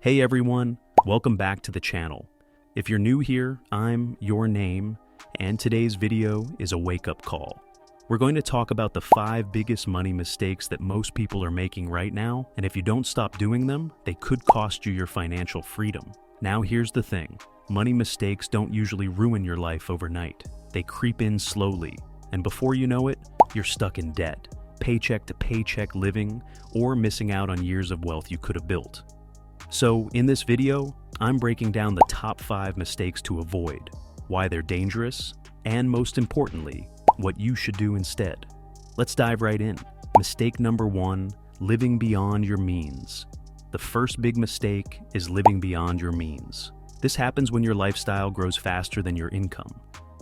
Hey everyone, welcome back to the channel. If you're new here, I'm your name, and today's video is a wake-up call. We're going to talk about the 5 biggest money mistakes that most people are making right now, and if you don't stop doing them, they could cost you your financial freedom. Now here's the thing, money mistakes don't usually ruin your life overnight. They creep in slowly, and before you know it, you're stuck in debt, paycheck-to-paycheck living, or missing out on years of wealth you could have built. So, in this video, I'm breaking down the top 5 mistakes to avoid, why they're dangerous, and most importantly, what you should do instead. Let's dive right in. Mistake number 1, living beyond your means. The first big mistake is living beyond your means. This happens when your lifestyle grows faster than your income.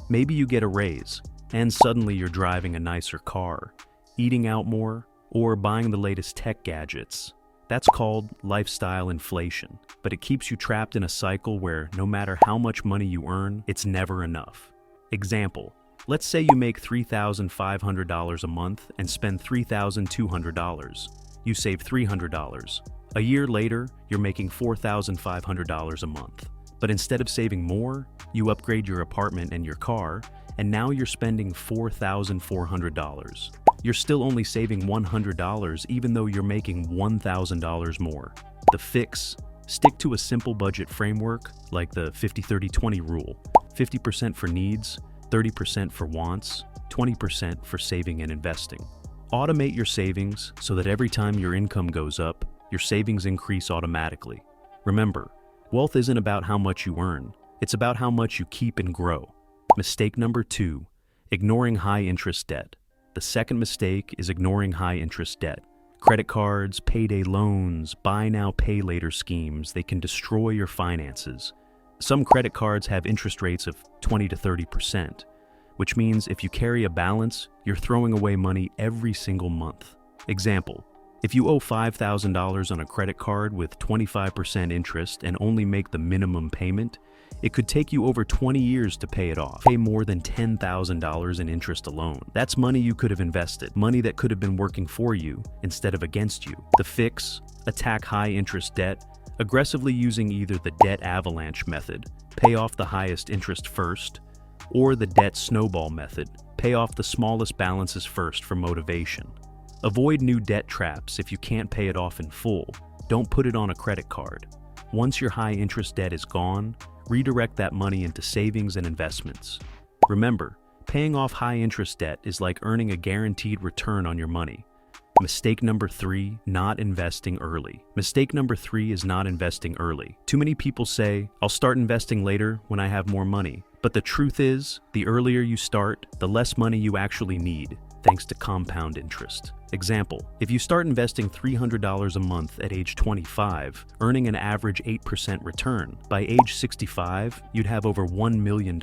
Maybe you get a raise, and suddenly you're driving a nicer car, eating out more, or buying the latest tech gadgets. That's called lifestyle inflation, but it keeps you trapped in a cycle where no matter how much money you earn, it's never enough. Example, let's say you make $3,500 a month and spend $3,200. You save $300. A year later, you're making $4,500 a month. But instead of saving more, you upgrade your apartment and your car, and now you're spending $4,400. You're still only saving $100 even though you're making $1,000 more. The fix? Stick to a simple budget framework like the 50-30-20 rule. 50% for needs, 30% for wants, 20% for saving and investing. Automate your savings so that every time your income goes up, your savings increase automatically. Remember, wealth isn't about how much you earn, it's about how much you keep and grow. Mistake number 2, ignoring high-interest debt. The second mistake is ignoring high-interest debt. Credit cards, payday loans, buy now, pay later schemes, they can destroy your finances. Some credit cards have interest rates of 20 to 30%, which means if you carry a balance, you're throwing away money every single month. Example, if you owe $5,000 on a credit card with 25% interest and only make the minimum payment, it could take you over 20 years to pay it off. Pay more than $10,000 in interest alone. That's money you could have invested, money that could have been working for you instead of against you. The fix? Attack high-interest debt, aggressively using either the debt avalanche method, pay off the highest interest first, or the debt snowball method, pay off the smallest balances first for motivation. Avoid new debt traps if you can't pay it off in full. Don't put it on a credit card. Once your high-interest debt is gone, redirect that money into savings and investments. Remember, paying off high-interest debt is like earning a guaranteed return on your money. Mistake number 3, not investing early. Mistake number 3 is not investing early. Too many people say, I'll start investing later when I have more money. But the truth is, the earlier you start, the less money you actually need, thanks to compound interest. Example, if you start investing $300 a month at age 25, earning an average 8% return, by age 65, you'd have over $1 million.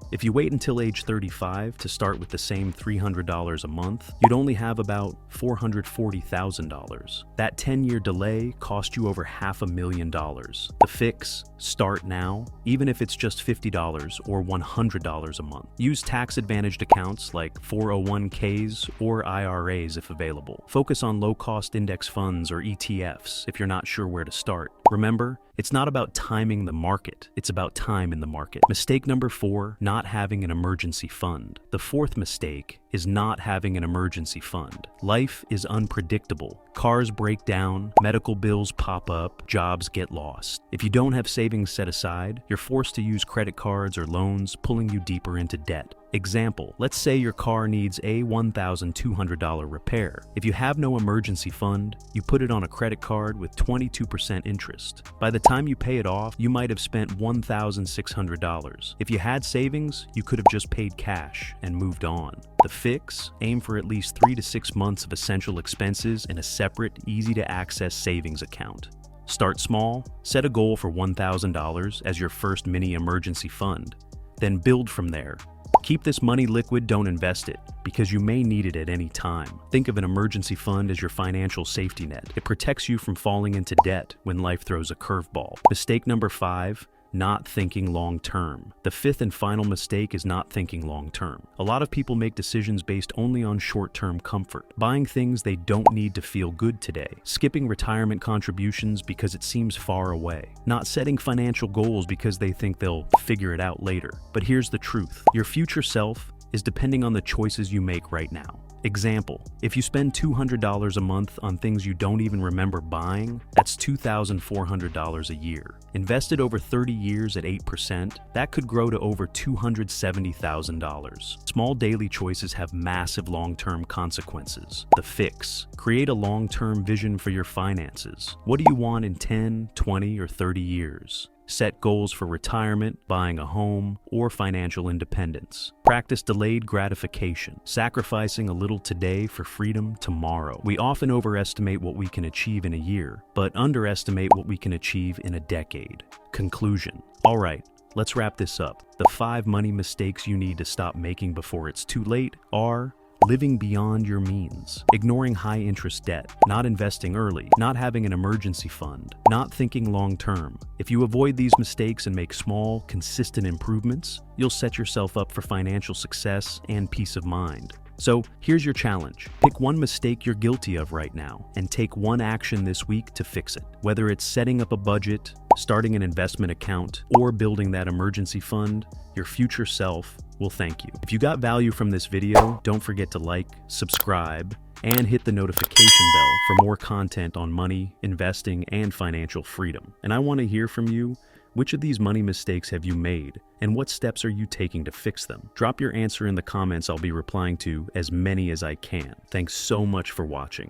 If you wait until age 35 to start with the same $300 a month, you'd only have about $440,000. That 10-year delay cost you over $500,000. The fix? Start now, even if it's just $50 or $100 a month. Use tax-advantaged accounts like 401ks or IRAs if available. Focus on low-cost index funds or ETFs if you're not sure where to start. Remember, it's not about timing the market, it's about time in the market. Mistake number 4, not having an emergency fund. The fourth mistake is not having an emergency fund. Life is unpredictable. Cars break down, medical bills pop up, jobs get lost. If you don't have savings set aside, you're forced to use credit cards or loans, pulling you deeper into debt. Example, let's say your car needs a $1,200 repair. If you have no emergency fund, you put it on a credit card with 22% interest. By the time you pay it off, you might have spent $1,600. If you had savings, you could have just paid cash and moved on. The fix? Aim for at least 3 to 6 months of essential expenses in a separate, easy-to-access savings account. Start small, set a goal for $1,000 as your first mini emergency fund. Then build from there. Keep this money liquid, don't invest it, because you may need it at any time. Think of an emergency fund as your financial safety net. It protects you from falling into debt when life throws a curveball. Mistake number 5, not thinking long term. The fifth and final mistake is not thinking long term. A lot of people make decisions based only on short-term comfort, buying things they don't need to feel good today, skipping retirement contributions because it seems far away, not setting financial goals because they think they'll figure it out later. But here's the truth. Your future self is depending on the choices you make right now. Example, if you spend $200 a month on things you don't even remember buying, that's $2,400 a year. Invested over 30 years at 8%, that could grow to over $270,000. Small daily choices have massive long-term consequences. The fix: create a long-term vision for your finances. What do you want in 10, 20, or 30 years? Set goals for retirement, buying a home, or financial independence. Practice delayed gratification, sacrificing a little today for freedom tomorrow. We often overestimate what we can achieve in a year, but underestimate what we can achieve in a decade. Conclusion. All right, let's wrap this up. The 5 money mistakes you need to stop making before it's too late are: living beyond your means, ignoring high-interest debt, not investing early, not having an emergency fund, not thinking long-term. If you avoid these mistakes and make small, consistent improvements, you'll set yourself up for financial success and peace of mind. So here's your challenge. Pick one mistake you're guilty of right now and take one action this week to fix it. Whether it's setting up a budget, starting an investment account, or building that emergency fund, your future self will thank you. If you got value from this video, don't forget to like, subscribe, and hit the notification bell for more content on money, investing, and financial freedom. And I want to hear from you. Which of these money mistakes have you made, and what steps are you taking to fix them? Drop your answer in the comments. I'll be replying to as many as I can. Thanks so much for watching.